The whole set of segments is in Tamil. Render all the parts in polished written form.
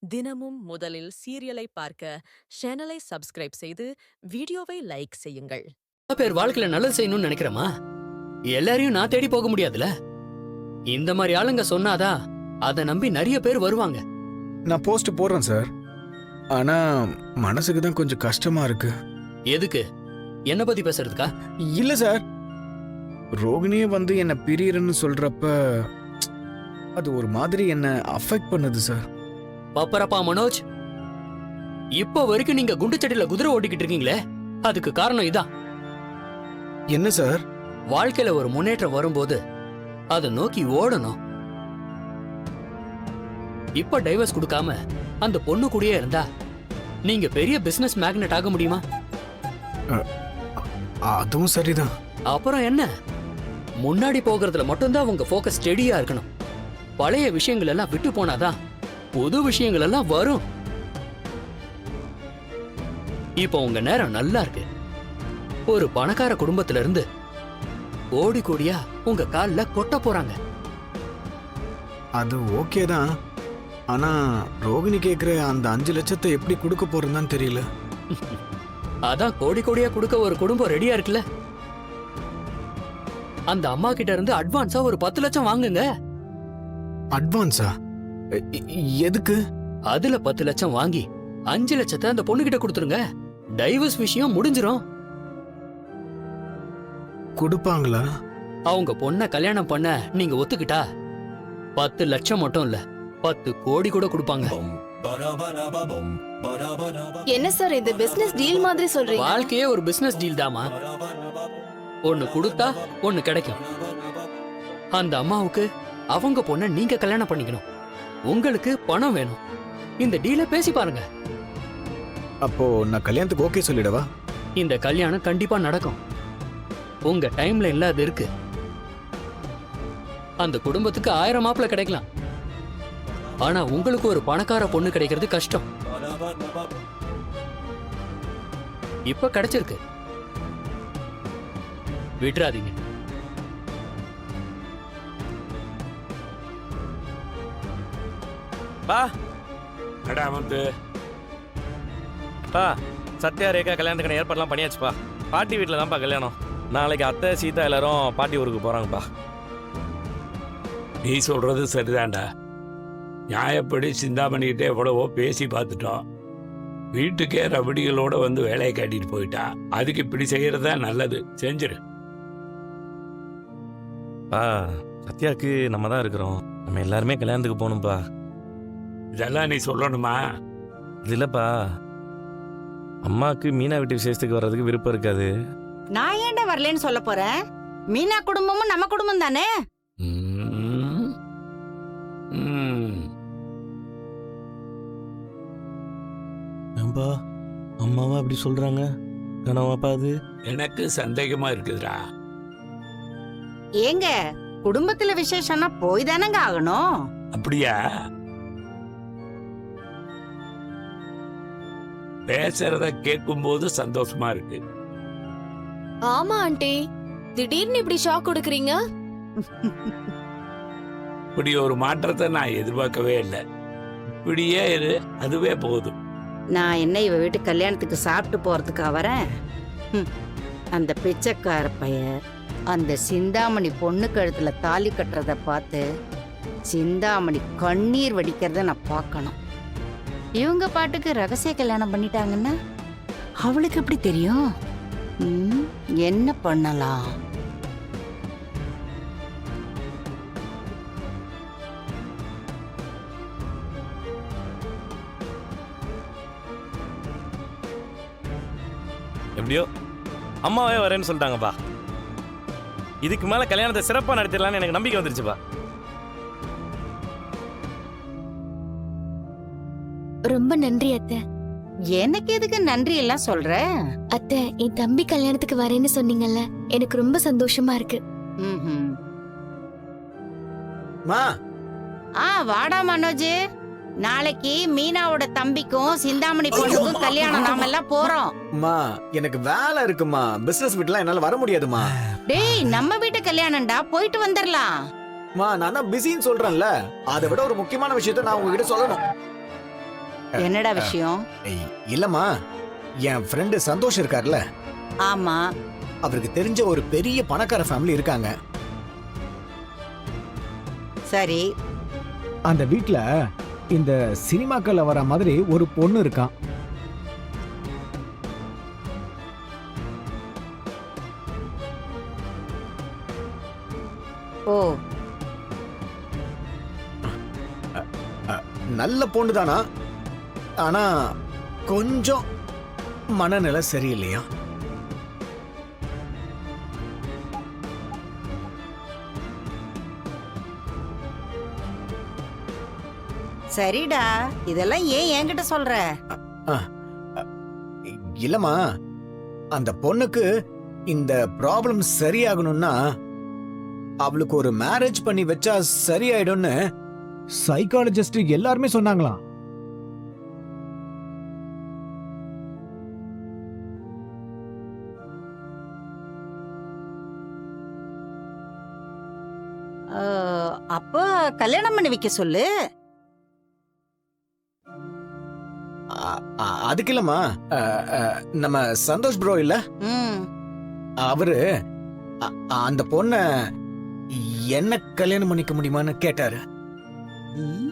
தினமும் முதலில் சீரியலை பார்க்க சேனலை சப்ஸ்கிரைப் செய்து வீடியோவை லைக் செய்யுங்கள். பேர் வாழ்க்கையில நல்லது செய்யணும்னு நினைக்கிறமா, எல்லாரையும் நான் தேடி போக முடியாதுல. இந்த மாதிரி ஆளுங்க சொன்னாதான் அதை நம்பி நிறைய பேர் வருவாங்க. நான் போஸ்ட் போடுறேன் சார், ஆனா மனசுக்கு தான் கொஞ்சம் கஷ்டமா இருக்கு. எதுக்கு? என்ன பத்தி பேசுறதுக்கா? இல்ல சார், ரோகிணியே வந்து என்ன பிரியறன்னு சொல்றப்ப அது ஒரு மாதிரி என்ன அஃபெக்ட் பண்ணுது சார். பப்பரப்பா மனோஜ், இப்ப வரைக்கும் நீங்க குண்டுச்சட்டில குதிரை ஓட்டிக்கிட்டு இருக்கீங்களே, அதுக்கு காரணம் இதான். என்ன சார்? வாழ்க்கையில ஒரு முன்னேற்றம் வரும்போது அதை நோக்கி ஓடணும். இப்ப டைவர்ஸ் கொடுக்காம அந்த பொண்ணு கூடயே இருந்தா நீங்க பெரிய பிசினஸ் மேக்னெட் ஆக முடியுமா? அதுவும் சரிதான். அப்புறம் என்ன, முன்னாடி போகிறதுல மட்டும்தான் உங்க போக்கஸ் ஸ்டெடியா இருக்கணும். பழைய விஷயங்கள் எல்லாம் விட்டு போனாதான் புது விஷயங்கள் எல்லாம் வரும். இப்போ உங்க நேரம் நல்லா இருக்கு. ஒரு பணக்கார குடும்பத்துல இருந்து கோடி கோடியா உங்க கால்ல கொட்ட போறாங்க. அது ஓகே தான், ஆனா ரோகிணி கேக்குற அந்த 5 லட்சத்தை எப்படி கொடுக்க போறதுன்னு தெரியல. அதான் கோடி கோடியா கொடுக்க ஒரு குடும்பம் ரெடியா இருக்குல்ல. அந்த அம்மா கிட்ட இருந்து அட்வான்ஸா ஒரு 10 லட்சம் வாங்குங்க. அட்வான்ஸா? எதுக்கு? அதுல 10 லட்சம் வாங்கி 5 லட்சத்தை அந்த பொண்ணு கிட்ட கொடுத்துருங்க. டைவர்ஸ் விஷயம் முடிஞ்சிரும். கொடுப்பாங்களா? அவங்க பொண்ண கல்யாணம் பண்ண நீங்க ஒத்துக்கிட்டா 10 லட்சம் மட்டும் இல்ல, 10 கோடி கூட கொடுப்பாங்க. என்ன சார் இது பிசினஸ் டீல் மாதிரி சொல்றீங்க? வாழ்க்கையே ஒரு பிசினஸ் டீல் தாமா. ஒண்ணு கொடுத்தா ஒண்ணு கிடைக்கும். அந்த அம்மாவுக்கு அவங்க பொண்ண நீங்க கல்யாணம் பண்ணிக்கணும். உங்களுக்கு பணம் வேணும். இந்த டீலை பேசி பாருங்க. அப்போ நான் கல்யாணத்துக்கு ஓகே சொல்லிடவா? இந்த கல்யாணம் கண்டிப்பா நடக்கும். உங்க டைம்லைன்ல அது இருக்கு. அந்த குடும்பத்துக்கு 1000 மாப்பிள கிடைக்கலாம், ஆனா உங்களுக்கு ஒரு பணக்கார பொண்ணு கிடைக்கிறது கஷ்டம். இப்ப கிடைச்சிருக்கு, விட்டுறாதீங்க. பா அடா வந்து பா, சத்யா ரேகா கல்யாணத்துக்கான ஏற்பாடுலாம் பண்ணியாச்சுப்பா. பாட்டி வீட்டில் தான்ப்பா கல்யாணம். நாளைக்கு அத்தை சீதா எல்லாரும் பாட்டி ஊருக்கு போகிறாங்கப்பா. நீ சொல்றது சரிதான்டா. நியாயப்படி சிந்தாமணிக்கிட்டே எவ்வளவோ பேசி பார்த்துட்டோம். வீட்டுக்கே ரபடிகளோட வந்து வேலையை காட்டிட்டு போயிட்டா. அதுக்கு இப்படி செய்யறதா நல்லது. செஞ்சிரு. பா, சத்யாவுக்கு நம்ம தான் இருக்கிறோம். நம்ம எல்லாருமே கல்யாணத்துக்கு போகணும்ப்பா. இதெல்லாம் நீ சொல்லணுமா? இது இல்லைப்பா, அம்மாவுக்கு மீனா வீட்டு விசேஷத்துக்கு வர்றதுக்கு விருப்பம் இருக்காது. நான் ஏன்டா வரலன்னு சொல்ல போறேன்? மீனா குடும்பமும் நம்ம குடும்பம் தானே. ஏன்பா அம்மாவா அப்படி சொல்றாங்க? கனவாப்பா அது? எனக்கு சந்தேகமா இருக்குதுடா. ஏங்க, குடும்பத்துல விசேஷம்னா போய் தானங்க ஆகணும். அப்படியா? பேசுறத கேட்கும் போது சந்தோஷமா இருக்கு. ஆமா ஆண்டி, திடீர்னு இப்படி ஷாக் கொடுக்கறீங்க. இப்படி ஒரு மாற்றத்தை நான் எதிர்பார்க்கவே இல்லை. இப்படியே இரு, அதுவே போதும். நான் என்ன இவ வீட்டு கல்யாணத்துக்கு சாப்பிட்டு போறதுக்கா வரேன்? அந்த பிச்சைக்கார பையன் அந்த சிந்தாமணி பொண்ணு கழுத்துல தாலி கட்டுறத பார்த்து சிந்தாமணி கண்ணீர் வடிக்கிறத நான் பார்க்கணும். இவங்க பாட்டுக்கு ரகசிய கல்யாணம் பண்ணிட்டாங்கன்னா அவளுக்கு எப்படி தெரியும்? என்ன பண்ணலாம்? எப்படியோ அம்மாவே வரேன்னு சொல்லிட்டாங்கப்பா. இதுக்கு மேல கல்யாணத்தை சிறப்பா நடத்திடலான்னு எனக்கு நம்பிக்கை வந்துருச்சுப்பா. ரொம்ப நன்றி அத்தை. எனக்கு எதுக்கு நன்றி எல்லாம் சொல்ற? அத்தை, என் தம்பி கல்யாணத்துக்கு வரேன்னு சொன்னீங்கல்ல, எனக்கு ரொம்ப சந்தோஷமா இருக்கு. வாடா மனோஜ், நாளைக்கு மீனாவோட தம்பிக்கும் சிந்தாமணி பொண்ணுக்கும் கல்யாணம். நாம எல்லாம் போறோம். அம்மா, எனக்கு வேலை இருக்குமா. பிசினஸ் வீட்ல என்னால வர முடியாதுமா. டேய், நம்ம வீட்டு கல்யாணம்டா, போயிட்டு வந்துடலாம். நான் தான் பிஸின்னு சொல்றேன்ல. அதை விட ஒரு முக்கியமான விஷயத்தை நான் உங்ககிட்ட சொல்லணும். என்னடா விஷயம்? இல்லம்மா, என் ஃப்ரெண்டு சந்தோஷ் இருக்கார்ல, ஆமா. அவருக்கு தெரிஞ்ச ஒரு பெரிய பணக்கார ஃபேமிலி இருக்காங்க. சரி. அந்த வீட்ல இந்த சினிமாக்கள்ல வர மாதிரி ஒரு பொண்ணு இருக்கான். ஓ, நல்ல பொண்ணு தானா, ஆனா கொஞ்சம் மனநிலை சரியில்லையா. சரிடா. இதெல்லாம் ஏன் என்கிட்ட சொல்ற? இல்லம்மா, அந்த பொண்ணுக்கு இந்த ப்ராப்ளம் சரியாகணும்னா அவளுக்கு ஒரு மேரேஜ் பண்ணி வச்சா சரியாயிடும்னு சைக்காலஜிஸ்ட் எல்லாருமே சொன்னாங்களாம். அப்ப கல்யாணம் பண்ணி வைக்க சொல்லு. அதுக்கு இல்லம்மா, நம்ம சந்தோஷ் ப்ரோ இல்ல, ம். அவரு அந்த பொண்ண என்ன கல்யாணம் பண்ணிக்க முடியுமான்னு கேட்டாரு. ம்.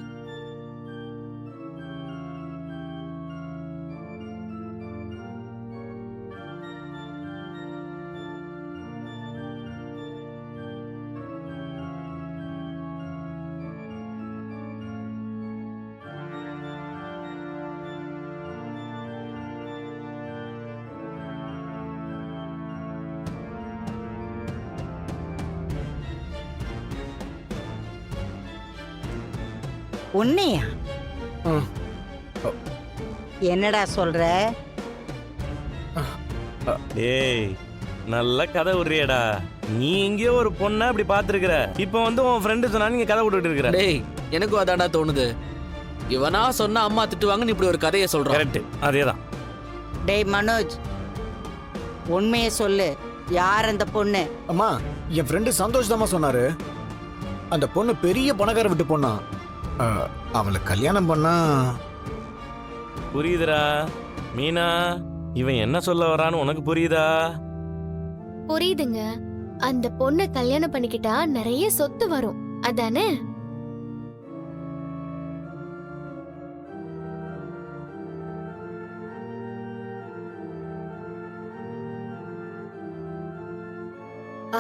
உன்னையா? ம். என்னடா சொல்ற? ஏய், நல்ல கதை விடுறியடா. நீ எங்கேயோ ஒரு பொண்ணை அப்படி பார்த்துருக்கிற, இப்போ வந்து உன் ஃப்ரெண்டு சொன்னா நீங்க கதை விட்டுட்டு இருக்கிற. டேய், எனக்கும் அதான்டா தோணுது. இவனா சொன்னா அம்மா திட்டுவாங்கன்னு இப்படி ஒரு கதையை சொல்றான். கரெக்ட், அதேதான். டேய் மனோஜ், உண்மையை சொல்லு. யார் அந்த பொண்ணு? அம்மா, என் ஃப்ரெண்டு சந்தோஷ் தாம்மா சொன்னாரு. அந்த பொண்ணு பெரிய பணக்கார விட்டு பொண்ணா, அவளை கல்யாணம் பண்ணா. புரியுதுடா மீனா, இவன் என்ன சொல்ல வரான்னு உனக்கு புரியுதா? புரியுதுங்க. அந்த பொண்ணை கல்யாணம் பண்ணிக்கிட்டா நிறைய சொத்து வரும், அதானே?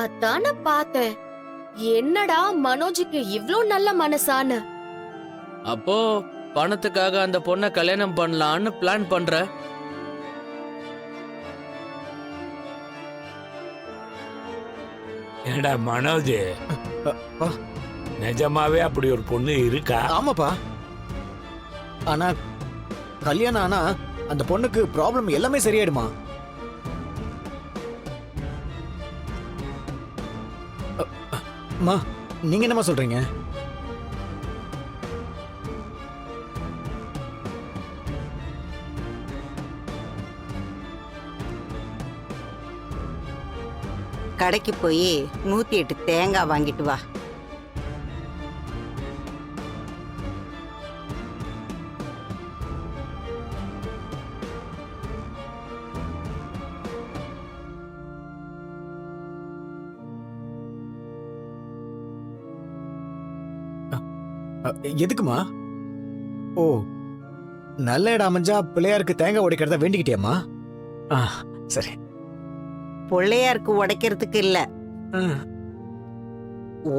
அதான பார்த்தேன். என்னடா மனோஜுக்கு இவ்ளோ நல்ல மனசான்னு. அப்போ பணத்துக்காக அந்த பொண்ணை கல்யாணம் பண்ணலான்னு பிளான் பண்ற? ஏடா மனோஜ், அப்பா. நிஜமாவே அப்படி ஒரு பொண்ணு இருக்கா? ஆமாப்பா, ஆனா கல்யாணம் ஆனா அந்த பொண்ணுக்கு ப்ராப்ளம் எல்லாமே சரியாயிடுமா? அம்மா, நீங்க என்னம்மா சொல்றீங்க? கடைக்கு போய் 108 தேங்காய் வாங்கிட்டு வா. எதுக்குமா? ஓ, நல்ல இடம் அமைஞ்சா பிள்ளையாருக்கு தேங்காய் உடைக்கிறதா வேண்டிக்கிட்டியாம்மா? சரி. பிள்ளையாருக்கு உடைக்கிறதுக்கு இல்ல,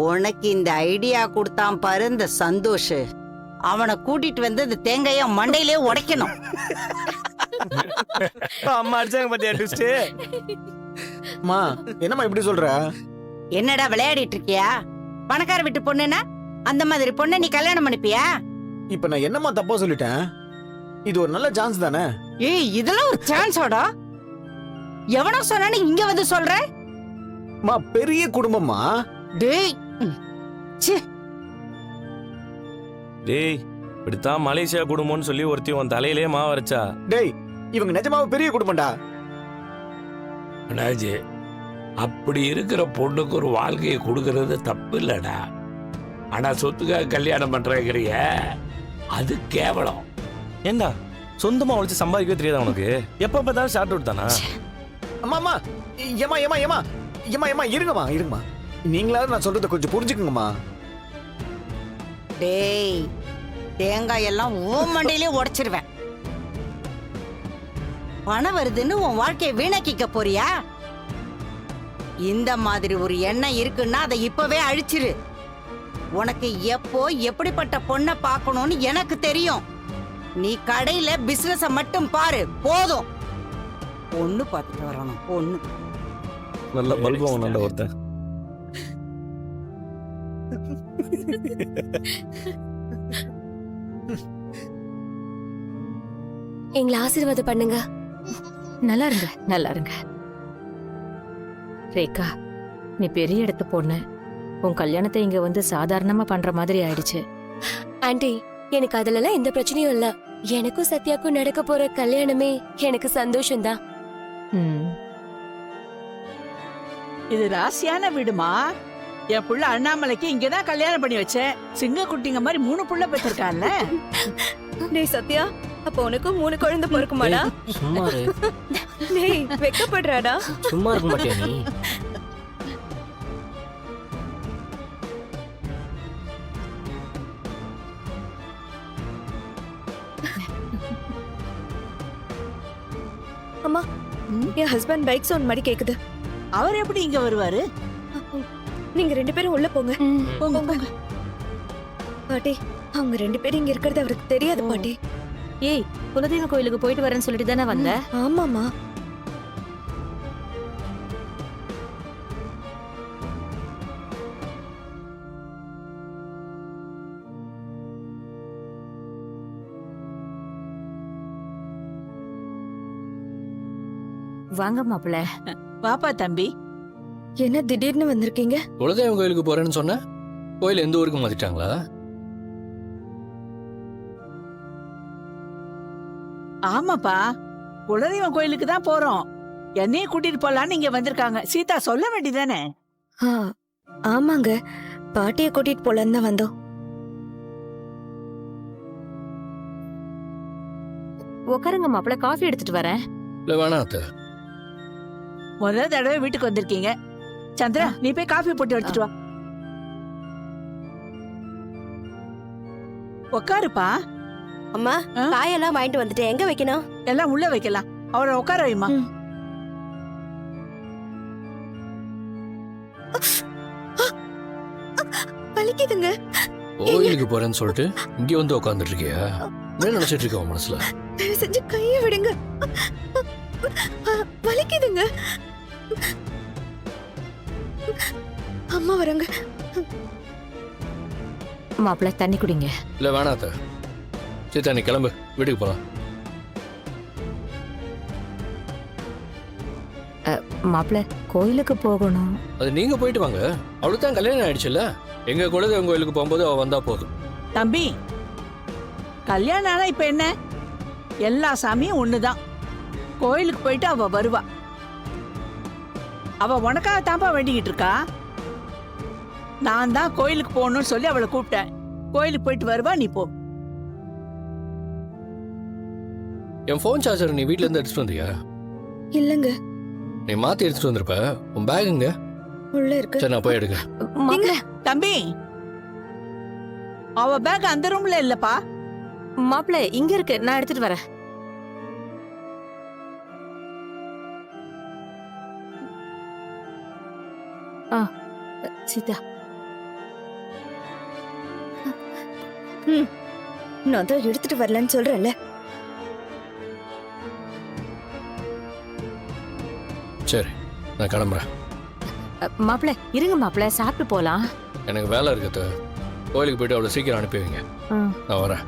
உனக்கு இந்த ஐடியா கொடுத்தான் பாரு இந்த சந்தோஷ், அவனை கூட்டிட்டு வந்து இந்த தேங்காய மண்டையிலே உடைக்கணும். அம்மா அடிச்சாங்க பாத்தியா ட்விஸ்ட்? அம்மா, என்னம்மா இப்படி சொல்ற? என்னடா விளையாடிட்டு இருக்கியா? பணக்கார வீட்டு பொண்ணுன்னா அந்த மாதிரி பொண்ணை நீ கல்யாணம் பண்ணிப்பியா? இப்ப நான் என்னம்மா தப்பா சொல்லிட்டேன்? இது ஒரு நல்ல சான்ஸ் தானே? ஏய், இதெல்லாம் ஒரு சான்ஸோடா? எவனோ சொன்னானு இங்க வந்து சொல்ற? மா, பெரிய குடும்பமா. டேய், டேய், இப்படித்தான் மலேசியா குடும்பம்னு சொல்லி ஒருத்தி உன் தலையிலே மாவு அரைச்சா. டேய், இவங்க நிஜமாவே பெரிய குடும்பம்டா. மனோஜ், அப்படி இருக்கிற பொண்ணுக்கு ஒரு வாழ்க்கையை கொடுக்கறது தப்பு இல்லடா. ஆனா சொத்துக்காக கல்யாணம் பண்றேங்கிறிய, அது கேவலம். ஏண்டா சொந்தமா உழைச்சு சம்பாதிக்கவே தெரியாதா உனக்கு? எப்ப பார்த்தாலும் ஷார்ட் அவுட் தானா? அம்மா அம்மா ஏமா ஏமா ஏமா ஏமா ஏமா இருங்கம்மா நீங்களாவது நான் சொல்றதை கொஞ்சம் புரிஞ்சுக்குங்கம்மா. டேய், தேங்காய் எல்லாம் உன் மண்டையிலே உடைச்சிருவேன். பணம் வருதுன்னு உன் வாழ்க்கையை வீணாக்கிக்க போறியா? இந்த மாதிரி ஒரு எண்ணம் இருக்குன்னா அதை இப்பவே அழிச்சிரு. உனக்கு எப்போ எப்படிப்பட்ட பொண்ணை பார்க்கணும்னு எனக்கு தெரியும். நீ கடையில பிசினஸ மட்டும் பாரு போதும். பொண்ணு பார்த்துட்டு வரணும் பொண்ணு. நல்ல பல்பு வாங்கினான்டா ஒருத்தன். எங்களை ஆசீர்வாதம் பண்ணுங்க. நல்லா இருங்க, நல்லா இருங்க. ரேகா, நீ பெரிய இடத்து பொண்ணு. உன் கல்யாணத்தை இங்க வந்து சாதாரணமா பண்ற மாதிரி ஆயிடுச்சு. ஆண்டி, எனக்கு அதுலலாம் எந்த பிரச்சனையும் இல்ல. எனக்கும் சத்யாக்கும் நடக்க போற கல்யாணமே எனக்கு சந்தோஷம்தான். இது ராசியான வீடுமா. என் புள்ள அண்ணாமலைக்கு இங்கதான் கல்யாணம் பண்ணி வச்சேன். சிங்க குட்டிங்க மாதிரி 3 புள்ள பெற்றிருக்கான்ல. டேய் சத்யா, அப்ப உனக்கும் 3 குழந்தை பிறக்குமாடா? சும்மா இரு. டேய் வெக்கப்படுறாடா? சும்மா இருக்க மாட்டியா நீ? அம்மா, என் ஹஸ்பண்ட் பைக் சவுண்ட் மாதிரி கேக்குது. அவர் எப்படி இங்க வருவாரு? நீங்க 2 பேரும் உள்ள போங்க. போங்க போங்க. பாட்டி, அவங்க 2 பேரும் இங்க இருக்கிறது அவருக்கு தெரியாது பாட்டி. ஏய், குலதெய்வ கோயிலுக்கு போயிட்டு வரேன்னு சொல்லிட்டு தானே வந்த? ஆமாமா. வாங்க மாப்பிள்ள. பாப்பா தம்பி. என்ன திடீர்னு வந்திருக்கீங்க? குலதெய்வம் கோயிலுக்கு போறேன்னு சொன்ன கோயில் எந்த ஊருக்கு மாத்திட்டாங்களா? ஆமாப்பா, குலதெய்வம் கோயிலுக்கு தான் போறோம். என்னையும் கூட்டிட்டு போலான்னு இங்க வந்திருக்காங்க. சீதா சொல்ல வேண்டியதானே? ஆமாங்க, பாட்டியை கூட்டிட்டு போலான்னு தான் வந்தோம். உட்காருங்க மாப்பிள்ள, காஃபி எடுத்துட்டு வரேன். இல்ல வேணாம் அத்தை. முதல் தடவை வீட்டுக்கு வந்திருக்கீங்க. சந்திரா, நீ போய் காஃபி போட்டு எடுத்துட்டு வா. உட்காருப்பா. அம்மா, காயெல்லாம் வாங்கிட்டு வந்துட்டு எங்க வைக்கணும்? எல்லாம் உள்ள வைக்கலாம். அவரை உட்கார வைமா. வலிக்குதுங்க. கோயிலுக்கு போறேன்னு சொல்லிட்டு இங்க வந்து உட்காந்துட்டு இருக்கியா? என்ன நினைச்சிட்டு இருக்க உன் மனசுல? தயவு செஞ்சு கையை விடுங்க. வலிக்குதுங்க. அம்மா வராங்க. மாப்பிள்ள, தண்ணி குடிங்க. இல்ல வேணாம் அத்தை. சீதா, நீ கிளம்பு, வீட்டுக்கு போலாம். மாப்பிள்ள, கோயிலுக்கு போகணும். அது நீங்க போயிட்டு வாங்க. அவளுக்கு தான் கல்யாணம் ஆயிடுச்சுல்ல. எங்க குலதெய்வம் கோயிலுக்கு போகும்போது அவ வந்தா போதும். தம்பி, கல்யாணம் ஆனா இப்ப என்ன? எல்லா சாமியும் ஒண்ணுதான். கோயிலுக்கு போயிட்டு அவ வருவா. அவ உனக்காக தான்ப்பா வேண்டிக்கிட்டு இருக்கா. நான் தான் கோயிலுக்கு போகணும்னு சொல்லி அவளை கூப்பிட்டேன். கோயிலுக்கு போயிட்டு வருவா, நீ போ. என் போன் சார்ஜர் நீ வீட்ல இருந்து எடுத்துட்டு வந்தியா? இல்லங்க, நீ மாத்தி எடுத்துட்டு வந்திருப்ப. உன் பேக் எங்க? உள்ள இருக்கு. சரி, நான் போய் எடுக்க. மாப்பிள்ள, தம்பி, அவ பேக் அந்த ரூம்ல இல்லப்பா. மாப்பிள்ள இங்க இருக்கு, நான் எடுத்துட்டு வரேன். சீதா, நான் தான் எடுத்துட்டு வரலன்னு சொல்றேன்ல. சரி, நான் கிளம்புறேன். மாப்பிள்ள இருங்க மாப்பிள்ள, சாப்பிட்டு போலாம். எனக்கு வேலை இருக்குது. கோயிலுக்கு போயிட்டு அவ்வளோ சீக்கிரம் அனுப்பி வைங்க. நான் வரேன்.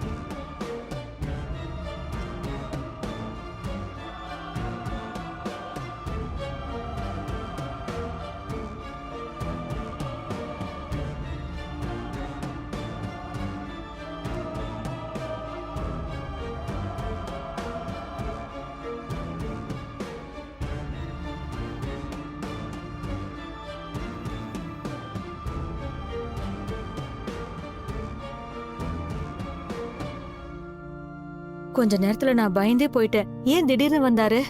கொஞ்ச நேரத்துல நான் பயந்தே போயிட்டேன். ஏன் திடீர்னு வந்தாரு?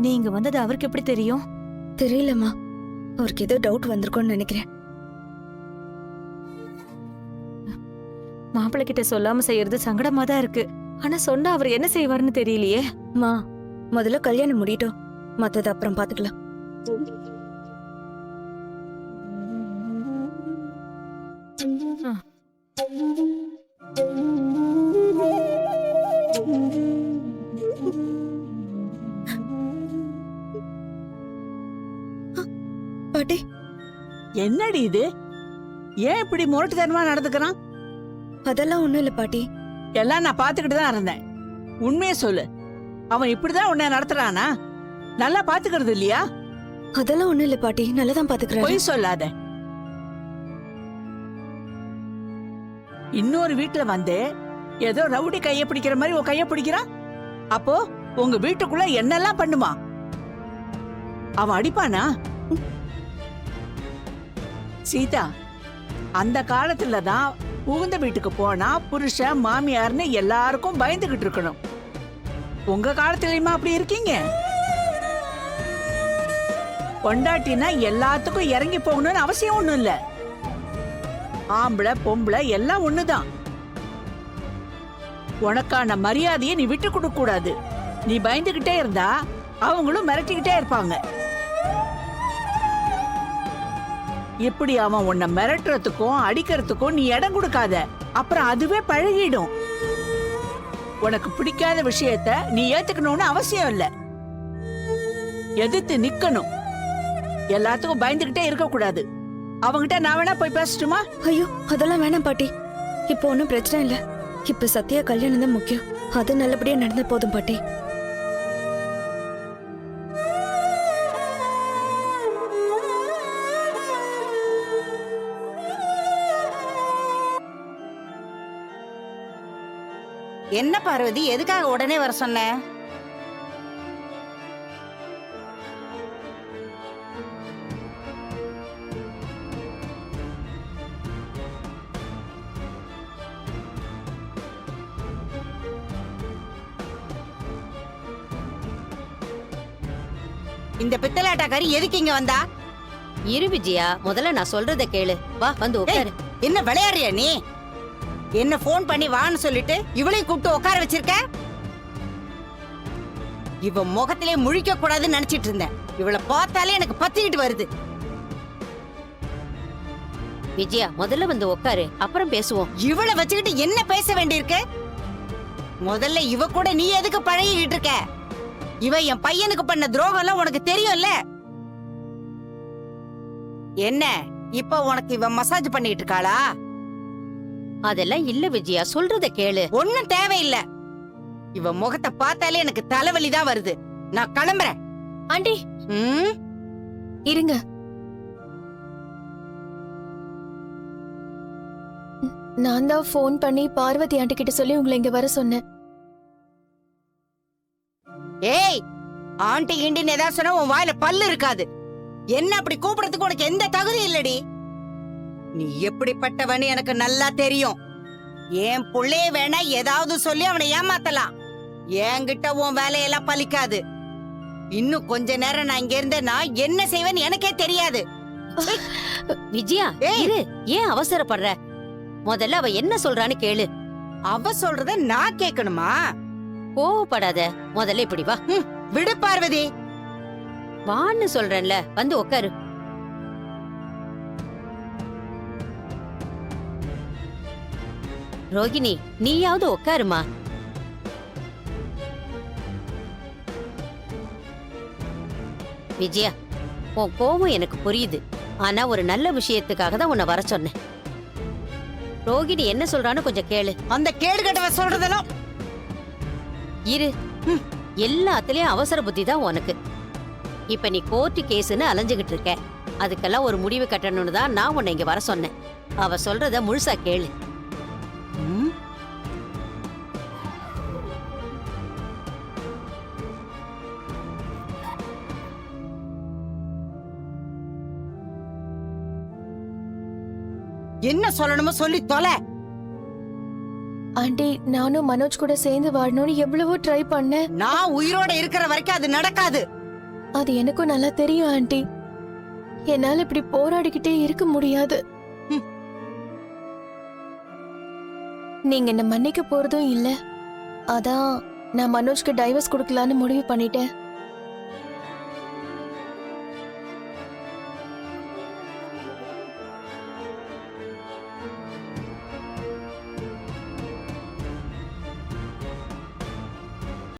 நீங்க வந்தது அவருக்கு எப்படி தெரியும்? தெரியலம்மா, அவருக்கு ஏதோ டவுட் வந்திருக்கும்னு நினைக்கிறேன். மாப்பிள்ளை கிட்ட சொல்லாம செய்யறது சங்கடமா தான் இருக்கு. ஆனா சொன்னா அவர் என்ன செய்வாருன்னு தெரியலையே. மா, முதல்ல கல்யாணம் முடியட்டும், மத்தது அப்புறம் பாத்துக்கலாம். பாட்டி, என்னடி இது? ஏன் இப்படி முரட்டுத்தனமா நடந்துக்கிறான்? அதெல்லாம் ஒண்ணும் இல்ல பாட்டி. எல்லாம் நான் பாத்துக்கிட்டு தான் இருந்தேன். உண்மையை சொல்லு, அவன் இப்படிதான் உன்னை நடத்துறானா? நல்லா பாத்துக்கிறது இல்லையா? அதெல்லாம் ஒண்ணும் இல்ல பாட்டி, நல்லாதான் பாத்துக்கிறேன். பொய் சொல்லாத. இன்னொரு வீட்டுல வந்து ஏதோ ரவுடி கைய பிடிக்கிற மாதிரி உன் கைய பிடிக்கிறான். அப்போ உங்க வீட்டுக்குள்ள என்னெல்லாம் பண்ணுமா? அவன் அடிப்பானா? சீதா, அந்த காலத்துல தான் புகுந்த வீட்டுக்கு போனா புருஷன் மாமியார்னு எல்லாருக்கும் பயந்துகிட்டு இருக்கணும். உங்க காலத்துலயுமா அப்படி இருக்கீங்க? பொண்டாட்டினா எல்லாத்துக்கும் இறங்கி போகணும்னு அவசியம் ஒண்ணும் இல்ல. ஆம்பளை பொம்பளை எல்லாம் ஒண்ணுதான். உனக்கான மரியாதையை நீ விட்டு கொடுக்க கூடாது. நீ பயந்துகிட்டே இருந்தா அவங்களும் மிரட்டிக்கிட்டே இருப்பாங்க. இப்படி அவன் உன்னை மிரட்டுறதுக்கும் அடிக்கிறதுக்கும் நீ இடம் கொடுக்காத. அப்புறம் அதுவே பழகிடும். உனக்கு பிடிக்காத விஷயத்த நீ ஏத்துக்கணும்னு அவசியம் இல்ல. எதிர்த்து நிக்கணும். எல்லாத்துக்கும் பயந்துகிட்டே இருக்க கூடாது. அவங்கிட்ட நான் வேணா போய் பேசட்டுமா? ஐயோ, அதெல்லாம் வேணாம் பாட்டி. இப்போ ஒன்றும் பிரச்சனை இல்ல. இப்ப சத்யா கல்யாணம் தான் முக்கியம். அது நல்லபடியா நடந்த போதும் பாட்டி. என்ன பார்வதி, எதுக்காக உடனே வர சொன்ன? இந்த பித்தலாட்டக்காரி எதுக்கு இங்க வந்தா? இரு விஜயா, முதல்ல நான் சொல்றத கேளு. வா, வந்து உட்காரு. என்ன விளையாடுறியா நீ? என்ன போன் பண்ணி வான்னு சொல்லிட்டு இவளையும் கூப்பிட்டு உட்கார வச்சிருக்க? இவ முகத்திலே முழிக்க கூடாதுன்னு நினைச்சிட்டு இருந்தேன். இவளை பார்த்தாலே எனக்கு பத்திக்கிட்டு வருது. விஜயா, முதல்ல வந்து உட்காரு, அப்புறம் பேசுவோம். இவளை வச்சுக்கிட்டு என்ன பேச வேண்டியிருக்கு? முதல்ல இவ கூட நீ எதுக்கு பழகிக்கிட்டு இருக்க? இவ என் பையனுக்கு பண்ண துரோகம் எல்லாம் உனக்கு தெரியும்ல? என்ன இப்ப உனக்கு இவ மசாஜ் பண்ணிட்டு இருக்காளா? அதெல்லாம் இல்ல விஜயா, சொல்றத கேளு. ஒண்ணும் தேவையில்லை. இவ முகத்தை பார்த்தாலே எனக்கு தலைவலி தான் வருது. நான் கிளம்புறேன். ஆண்டி, இருங்க. நான் தான் ஃபோன் பண்ணி பார்வதி ஆண்டி கிட்ட சொல்லி உங்களை இங்க வர சொன்னேன். ஏய், ஆண்டி கிண்டின்னு ஏதாவது சொன்னா உன் வாயில பல்லு இருக்காது. என்ன அப்படி கூப்பிடுறதுக்கு உனக்கு எந்த தகுதி இல்லடி. நீ எப்படிப்பட்டவன்னு எனக்கு நல்லா தெரியும். என் புள்ளைய வேணா ஏதாவது சொல்லி அவனை ஏமாத்தலாம். என்கிட்ட உன் வேலையெல்லாம் பலிக்காது. இன்னும் கொஞ்ச நேரம் நான் இங்க இருந்தேன்னா என்ன செய்வேன்னு எனக்கே தெரியாது. விஜயா, இரு, ஏன் அவசரப்படுற? முதல்ல அவ என்ன சொல்றான்னு கேளு. அவ சொல்றத நான் கேட்கணுமா? கோவப்படாத, முதல்ல இப்படி வா. விடு பார்வதி. வான்னு சொல்றேன்ல, வந்து உட்காரு. ரோகிணி, நீயாவது உட்காருமா. விஜயா, உன் கோவம் எனக்கு புரியுது. ஆனா ஒரு நல்ல விஷயத்துக்காக தான் உன்னை வர சொன்னேன். ரோகிணி என்ன சொல்றான்னு கொஞ்சம் கேளு. அந்த கேடு கட்டவ சொல்றதெல்லாம் இரு. எல்லாத்துலயும் அவசர புத்தி தான் உனக்கு. இப்ப நீ கோர்ட்டு கேஸ்ன்னு அலைஞ்சுகிட்டு இருக்க. அதுக்கெல்லாம் ஒரு முடிவு கட்டணும்னு தான் நான் உன்னை இங்க வர சொன்னேன். அவ சொல்றத முழுசா கேளு. என்ன சொல்லணுமோ சொல்லி தொலை. ஆண்டி நானும் மனோஜ் கூட சேர்ந்து வாழணும்னு எவ்வளவோ ட்ரை பண்ணேன். நான் உயிரோட இருக்கிற வரைக்கும் அது நடக்காது. அது எனக்கும் நல்லா தெரியும் ஆண்டி. என்னால இப்படி போராடிக்கிட்டே இருக்க முடியாது. நீங்க என்ன மன்னிக்க போறதும் இல்ல. அதான் நான் மனோஜ்க்கு டைவர்ஸ் கொடுக்கலான்னு முடிவு பண்ணிட்டேன்.